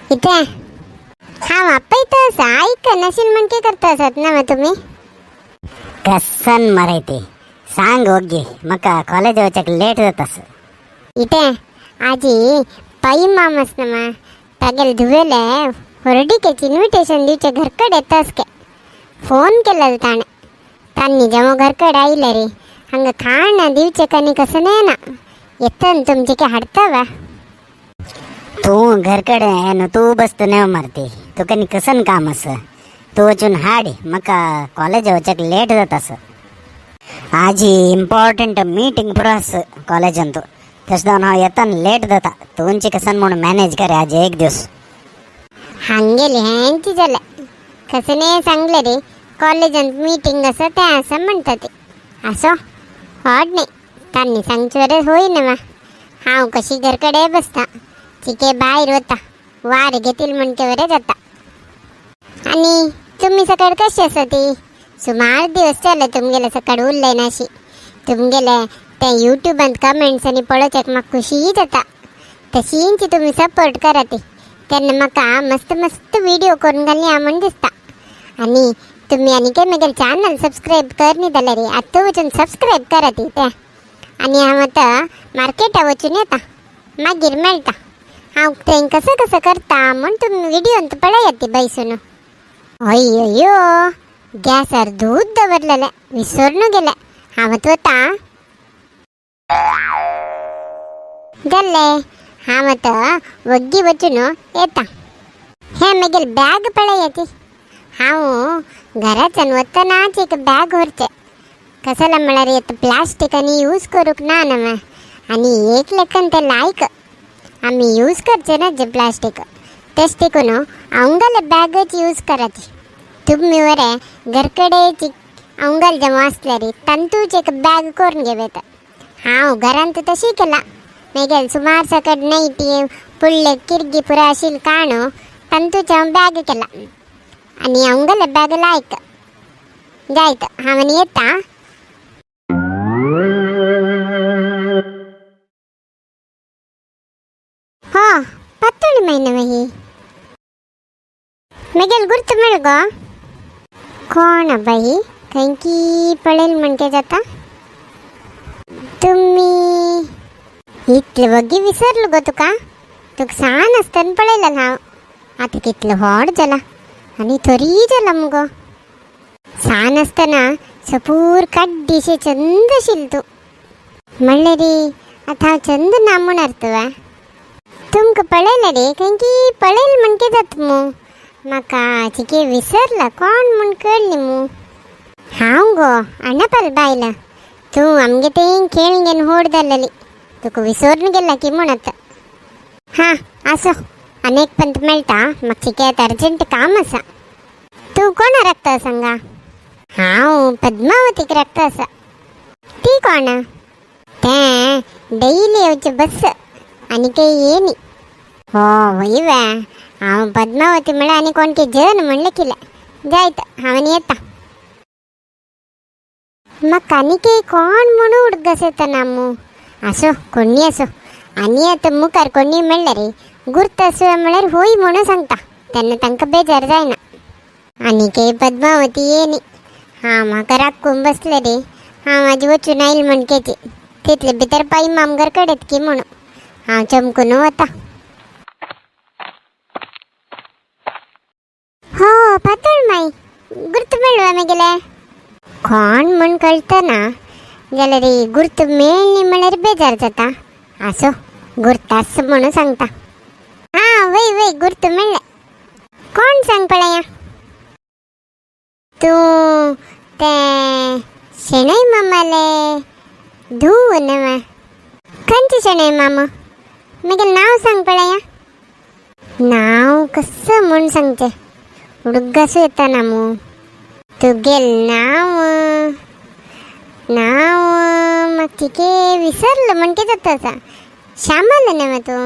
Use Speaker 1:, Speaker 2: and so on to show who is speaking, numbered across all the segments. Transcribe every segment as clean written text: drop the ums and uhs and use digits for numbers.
Speaker 1: इथे हा वापय तर ऐक नशील म्हणके करता असत ना मग तुम्ही
Speaker 2: कसन मरायते सांग होगी मका कॉलेज वचक लेट जातस
Speaker 1: इथे आजी पायी मामस ना मा तागेल धुवेले ಹೊರಡಿಕೆಚ್ ಇನ್ವಿಟೇಷನ್ ದಿವಚೆ घर ಕಡೆ ಎತ್ತಸ್ಕೆ ಫೋನ್ केला ताणे तान्नी जमो घर कಡೆ आइल रे हंग खाण दिवचे कनी कसनेना एतन तुमचे के हडताव
Speaker 2: तू घर कडे न तू बसत नाही मारते तू कनी कसन काम अस तू वचून हाडी मका कॉलेज वचक लेट जातस आजी इंपॉर्टंट मीटिंग पुरास कॉलेज अंतू तसदा ना येतन लेट जाता तुमचे कसन म्हणून मॅनेज करे आज एक दिवस
Speaker 1: हंगेली हेंची झालं कसने सांगले रे कॉलेजात मीटिंग असं ते असं म्हणतात ते असो हॉड नाही त्यांनी सांगचवरच होईन मा हाव कशी घरकडे बसता चिके बाहेर होता वार घेतील म्हणकेवरच जाता आणि तुम्ही सकाळ कशी असती सुमार दिवस चालले तुमगेले सकाळ उरलंय नाशी तुमगेले त्या यूट्यूबात कमेंट्स आणि पळोचक मग खुशी जाता तशींची तुम्ही सपोर्ट करा ते त्यांना मका मस्त मस्त व्हिडिओ करून घालणे आमण दिसता आणि तुम्ही आणि काय मग चॅनल सबस्क्राईब करणे दिला रे आता वचून सबस्क्राईब करा ते त्या आणि हा मत मार्केटा वचून येता मागीर मेळटा हांव तें कसं कसं करता म्हण तुम्ही व्हिडिओन तर पळा येते बैसून अय्यो गॅसवर दूध दवरलेलं विसरून गेलं हा मत होता गल्ले हा मत ಒಗ್ಗಿ ಬಚ್ಚುನು ಏತಾ ಹೇ ಮೆಗೆಲ್ ಬ್ಯಾಗ್ ಪಳೆಯತಿ ಹಾವು घराचन वतनाच एक बॅग व्हरचे कसाला म्हणारे येत प्लास्टिक आणि यूज करूक ना नव आणि एक लेखन ते लायक आम्ही यूज करचे ना जे प्लास्टिक तेच टिकून अवंगल बॅगच यूज करायची तुम्ही वरे घरकडेची अवंगल जमा असल्या रे तंतूच एक बॅग करून घेवेत हाव घरांत तशी केला मेगेल सुमार सकट नैटी पुल्ले किरगी पुरा आशिल काणो तंतूच्या बॅग केला आणि अवंगल बॅग लायक जायत हावन येता हो पत्तोळी महिना ही मेगेल गुर्त मिळ गो कोण बाई कंकी पळेल म्हणके जाता तुम्ही इतले बग्गी विसरलो गो तुका तुका सान असताना पळयला हांव आता कितलो व्हड जाला आणि तरी जाला मुगो सान असताना सपूर काड्डीशे चंद आशिल तू म्हणले रे आता हांव चंद नामुणार तुवा तुमकां पळयला रे कंकी पळयल म्हणके जात मू म्हाका चिके विसरला कोण म्हण कळली मू हांव गो अण्णापाल बायला तू आमगे तें खेळ घेवन होड जाल्ली तुका विसरून गेला की म्हणत हां असो अनेक पंत मेळटा म्हाका चिकेत अर्जंट काम आसा तू कोणा राखता सांगा हांव पद्मावतीक राखता आसा ती कोण तें डेली येवचें बस आनी काही येनी हो वय वे हांव पद्मावती म्हळ्यार आनी कोण की जन म्हणलें किलें जायत हांवें येता म्हाका आनी काही कोण म्हणून उडगस येता नामू असो कोणी असो आणि आता मुखार कोणी म्हणले रे गुर्त असो म्हळ्यार होय म्हणून सांगता त्यांना तांकां बेजार जायना आणि काही पद्मावती येनी हां म्हाका राखून बसले रे हांव म्हाजी वचून आयल म्हणकेची तितले भितर पायी मामगर कडेत की म्हणून हांव चमकून वता हो पातळ माई गुर्त मेळवा मगेले कोण म्हण कळटा ना जाल्यार रे गुर्त मेळ्ळी म्हळ्यार बेजार जाता असो गुर्तास म्हणून सांगता हां वय वय गुर्त मेळ्ळें कोण सांग पळया तू ते शेणै मामाले धूव नवा खंयचे शेणै मामा मगेल नांव सांग पळया नांव कसं म्हूण सांगचें हुडगासू येता ना मू तुगेल नांव म्हाका चिके विसरलं म्हणके जाता असा श्यामल नव तू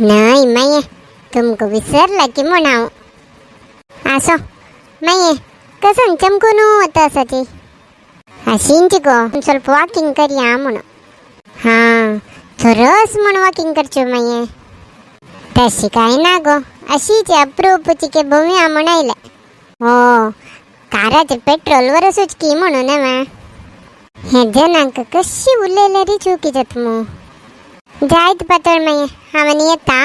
Speaker 1: नाही माये तुमकां विसरला की म्हण हांव असो माये कसन चमकून वता आसा ती अशींची गो ಸ್ವಲ್ಪ वॉकिंग करया म्हणून हां थरस म्हण वॉकिंग करच्यो माये तशी काय ना गो, अशीच अप्रूपची के भूमिया म्हणायला. हो, काराचे पेट्रोलवरच उचकी म्हणून ना. हे जनांक कशी उरलेले रे चुकीच्यात मग. जायत पातळ माये हावन येता.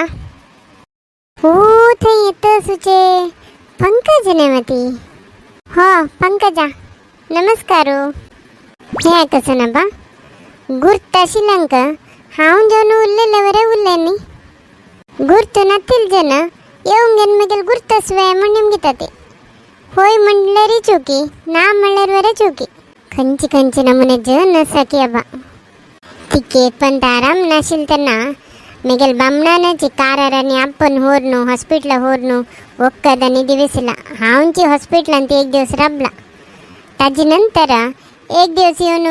Speaker 1: हो थंय येतं सुचे पंकज नेमती. हो पंकजा नमस्कार. हे कसं ना बा गुर्त शिलंक हाऊन जाऊन उरलेल्यावर उरलेनी गुर्त नतील जन येऊन गेन मगेल गुर्तच वे म्हणून घेता ते. होय म्हणलं रे चुकी ना म्हणल्यावर वरे चुकी. खंची खंची नमुने जन सकी अबा तिके पण आराम नशील त्यांना मेगेल बामणाची कारारानी आपण होरनो हॉस्पिटल होरनो ಒಕ್ಕದನಿ ದಿವಸಿಲ್ಲ ಹಾಂಚಿ ಹಾಸ್ಪಿಟ್ಲ್ ಅಂತ एक दिवस रबला. ताजी नंतर एक दिवस येऊन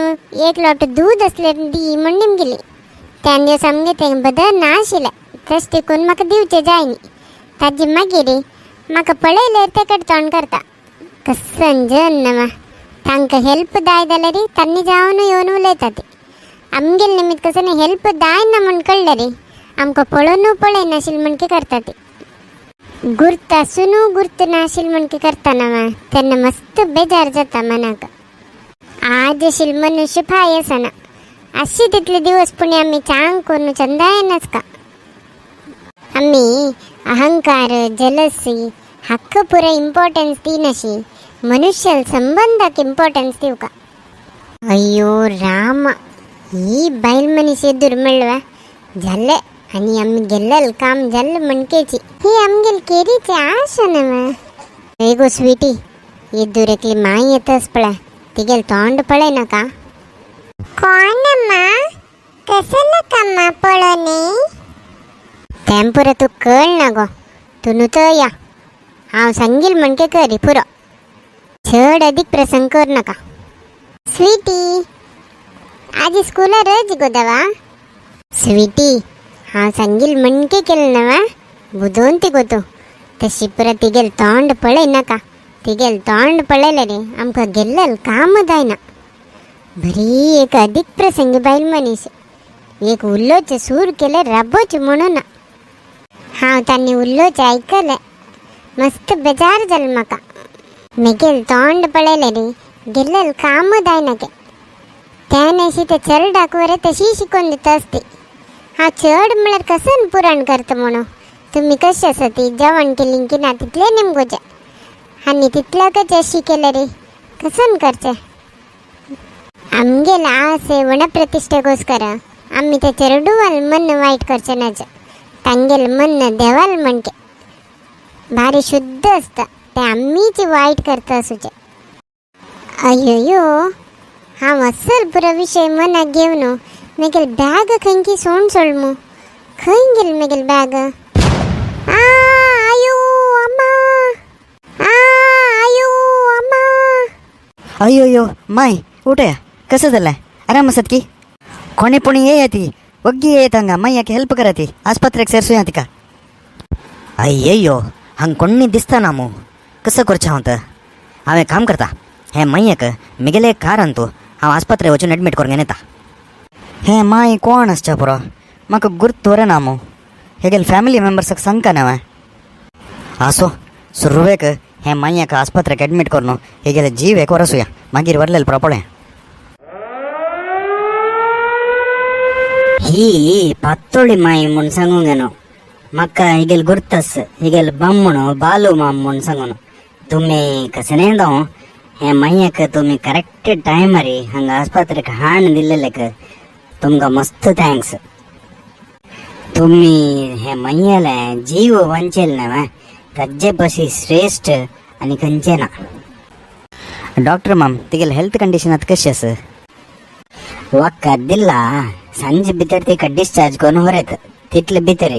Speaker 1: एक लॉट दूध असले दी म्हणून गेली. त्या दिवस आमगे ते बदल नाशिले तस तिकून म्हाका दिवचे जायनी. ताजी मागीर म्हाका पळयले तेकड तोंड करता कसन जन नमा तांकां हेल्प दाय जाल्यार रे तांणी जावन येवन उलयता ते. आमगेल निमित्त कसं हेल्प दाय ना म्हण कळलं रे आमकां पळोवन पळय नाशिल म्हणके करता ते. गुर्त असून गुर्त नाशिल म्हणके करताना त्यांना मस्त बेजार जाता मनाक. आज अशील मनुष्य फाय असना अशी तिथले दिवस पुणे आम्ही चांग करून चंदायनच का. आम्ही अहंकार जलसी हक्क पुरा इम्पॉर्टन्स दिनशी मनुष्याला संबंधाक इम्पॉर्टन्स देऊ का. अय्यो राम ही बैल मनीस दुर्मिळवा झाले आणि आम्ही गेल्लेलं काम झालं म्हणकेची. हे आमगेल केरीचे आशा नव. गो स्वीटी इद्दूरेकली माई येतच पळय तिगेल तोंड पळय नका. कोणम्मा कसलं कम्मा पळणे तेंपुर तू कळ ना गो. तू नुत या हांव सांगील म्हणके करी पुरो चड अधिक प्रसंग कर नका. स्वीटी आज स्कूलार रज गो दवा. स्वीटी हांव सांगील म्हणके केलं नवा बुदोन ती गोतो तशी पुरा तिगेल तोंड पळय नका. तिगेल तोंड पळयले रे आमकां गेल्लेल काम जायना. बरी एक अधिक प्रसंगी बायल मनीस एक उल्लोचे सूर केले राबोच म्हणून हांव तांणी उल्लोचे ऐकले मस्त बेजार जालें म्हाका. मेगेल तोंड पळयले रे गेल्लेल काम जायना के. त्यान अशी ते चरडाक वरे तशी शिकून दिता असते. हा चड म्हळ्यार कसन पुराण करता म्हणून तुम्ही कशी आसा ती जेवण केली की ना तितले नेमगोचे आनी तितल्याकच अशी केले रे कसन करचे. आमगेला आसे वनप्रतिष्ठेಗೋಸ್ಕರ आम्ही ते चरडूवाल मन वाईट करचे नाच. तांगेल मन देवाल म्हणके भारी शुद्ध असता ते आम्हीच वाईट करता असूचे. अय्यो हांव असल पुरो विषय मनाक घेवन मेगेल बॅग खंयकी सोंड सोडमू खंय गेल मेगेल बॅग. आयो अम्मा आयो अम्मा.
Speaker 3: अಯ್ಯೋ माय ಊಟ कसं झालं आराम असत की कोणी पुणी ये ती ಒಗ್ಗಿ ಏತಂಗ ಮಯ್ಯಕ್ಕೆ ಹೆಲ್ಪ್ ಕರತಿ ಆಸ್ಪತ್ರೆಗೆ ಸೇರಿಸು ಯಾತಿ का अय्यो हंग कोणी दिसता ना मू कसं करचा होतं. हांव एक काम करता हे मय्यक मिगेले एक कार आणतो हांव आस्पत्रे वचून एडमिट करून घेता. हे माय कोण असच्या पुरो म्हाका गुर्त वरे ना मू हेगेल फॅमिली मेंबर्साक सांगका ना आसो सुरवेक हे मय्यक आस्पत्रेक एडमिट करून हेगेले जीव एक वरसूया मागीर वरलेल पुरो
Speaker 2: ही पातोळी माई म्हूण सांगूंगेनो म्हाका हिगेल गुर्तस हिगेल बम्मणो बालू माम म्हूण सांगून तुमी कसने जावं हे मय्यक तुमी करेक्ट टायमार हांगा आस्पत्रेक हाण दिल्लेलेक तुमकां मस्त थँक्स. तुमी हे मय्यले जीव वंचेल ना ताजे पशी श्रेष्ठ आनी खंयचे ना.
Speaker 3: डॉक्टर माम तिगेल हेल्थ कंडिशन आतां कशी आसा.
Speaker 2: वक्का दिल्ला सांजे भितर तिका डिस्चार्ज करून व्हरेत तितले भितर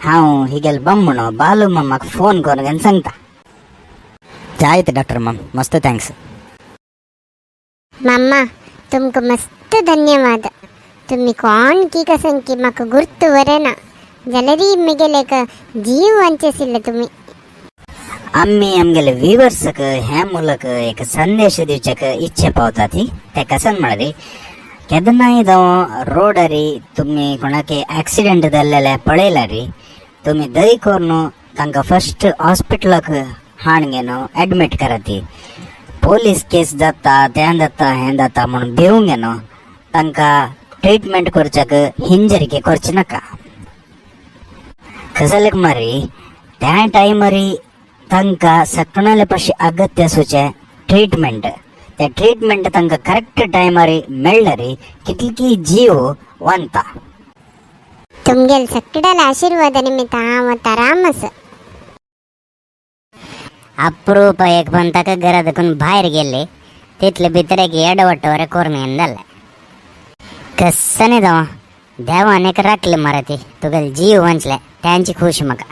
Speaker 2: हांव हिगेल बम्मणो बालू मामाक फोन करून सांगता.
Speaker 3: जायत डॉक्टर माम मस्त थँक्स.
Speaker 1: मम्मा तुमका मस्त धन्यवाद. तुम्ही कोण की कसन की म्हाका गुर्त वरेना जाल्यार मुगेले एक जीव वंचेसिल्ले तुमी.
Speaker 2: आम्ही आमगेले व्ह्युअर्सक हे मूलक एक संदेश दिवच्याक इच्छा पावता ती ते कसन म्हळ्यार केदनाय जावं रोडारी तुम्ही कोणाक ॲक्सिडेंट जाल्लेले पळयला री तुम्ही दही करून तांकां फर्स्ट हॉस्पिटलाक हाडून ॲडमिट कराती. पोलीस केस जाता तें जाता हें जाता म्हणून भिवूंक तांकां ट्रीटमेंट करच्याक हिंजरिके करचे नाका. कसले मारी त्या टायमारी तांकां सकणाले पशी अगत्य आसूचे ट्रीटमेंट. ते ट्रीटमेंट तांकां करेक्ट टायमारी मेळ्ळरी कितली जीव वांता.
Speaker 1: तुमगेल सगळ्याला आशीर्वाद निमित्त हांव आतां रामस.
Speaker 2: अप्रूप एक पण ताका घरा देखून भायर गेले तितले भितर एक एडवटवरे करून जालें. कस्सने जावं देवान एक राखले मरे ती तुगेले जीव वांचले त्यांची खुश म्हाका.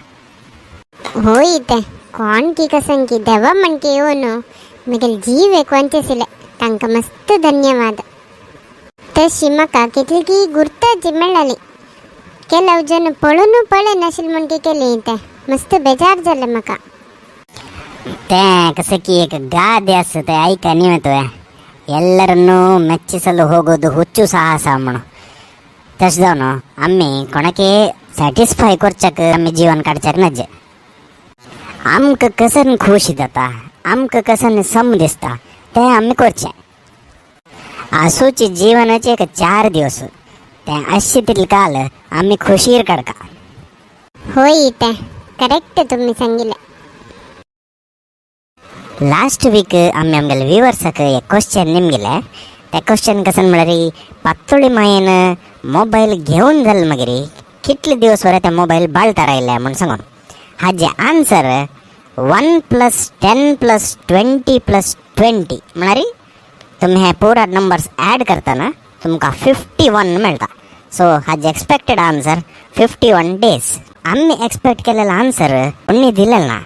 Speaker 1: होय ते कोण की कसन की देवा म्हणके येवन म्हगेले जीव एक वांचेसिले तांकां मस्त धन्यवाद. तशी म्हाका कितली की गुर्ताची मेळ्ळाली. केलव जन पळून पळय नाशिल्ले म्हणके केली ते मस्त बेजार जालें म्हाका.
Speaker 2: तें कसे की एक ಗಾದೆ ते ऐका ನೀವತ್ತು ಎಲ್ಲರನ್ನೂ ಮೆಚ್ಚಿಸಲು ಹೋಗೋದು ಹುಚ್ಚು ಸಾಹಸ म्हणून. तशें जावन आमी कोणाके सॅटिस्फाय करच्याक आमी जीवन काडच्याक नजे. आमकां कसन खुशी जाता आमकां कसन सम दिसता तें आमी करचें. आसूचे जीवनाचे एक 4 दिवस तें अशें तितले काल आमी खुशीर काडका.
Speaker 1: होय ते करेक्ट तुम्ही सांगिल्लें.
Speaker 2: लास्ट वीक आमी आमगेले व्ह्युअर्साक एक क्वेश्चन निमगेले. ते क्वेश्चन कसन म्हळ्यार पातोळी मायेन मोबायल घेवन जालें मागीर कितले दिवस वरे ते मोबायल बाळता रावले म्हूण सांगून हाजे आन्सर 1 + 10 + 20 + 20 म्हळ्यार तुम्ही हे पुरा नंबर्स ॲड करतना तुमकां 51 मेळटा. सो हाजे एक्सपेक्टेड आन्सर 51 डेज. आम्ही एक्सपेक्ट केलेला आन्सर कोणी दिलेला ना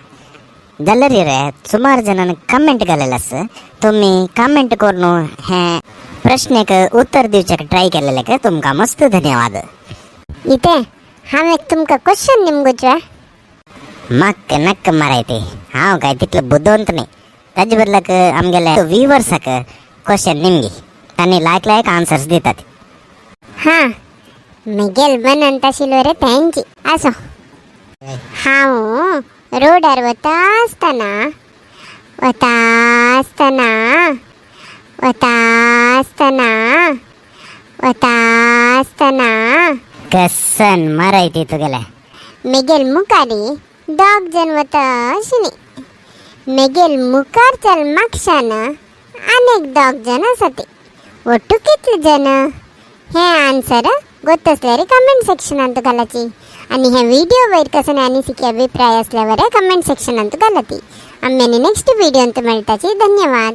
Speaker 2: जाल्यार रे सुमार जणांनी कमेंट केलेले आसा. तुम्ही कमेंट करून हे प्रश्नाक उत्तर दिवच्याक ट्राय केलेल्याक तुमकां मस्त धन्यवाद.
Speaker 1: इथे हांव एक तुमकां क्वेश्चन निमगोचो.
Speaker 2: म्हाक नक्क मारायती हांव काय तितलें बुदवंत न्ही. ताजे बदलाक आमगेले व्ह्युअर्साक क्वेश्चन निमगी तांणी लायक आन्सर्स दितात.
Speaker 1: हां म्हगेल मनान तशिल्लो रे थँक यू. आसो हांव रोडार वता आसतना
Speaker 2: कसन मारायती तुगेले.
Speaker 1: म्हगेल मुखारी 2 जण वता आशिल्लीं. म्हगेल मुखार चल म्हापशान आनीक 2 जण आसात. ಒಟ್ಟು कितले जण हे आन्सर ಗೊತ್ತಸ್ಲೇರಿ कमेंट सेक्शनांत घालाची. आणि हे व्हिडिओ वयर कसं अनिसिके अभिप्राय असल्यावर कमेंट सेक्शनांत घालाती. आम्ही नेक्स्ट व्हिडिओंत मेळटाची. धन्यवाद.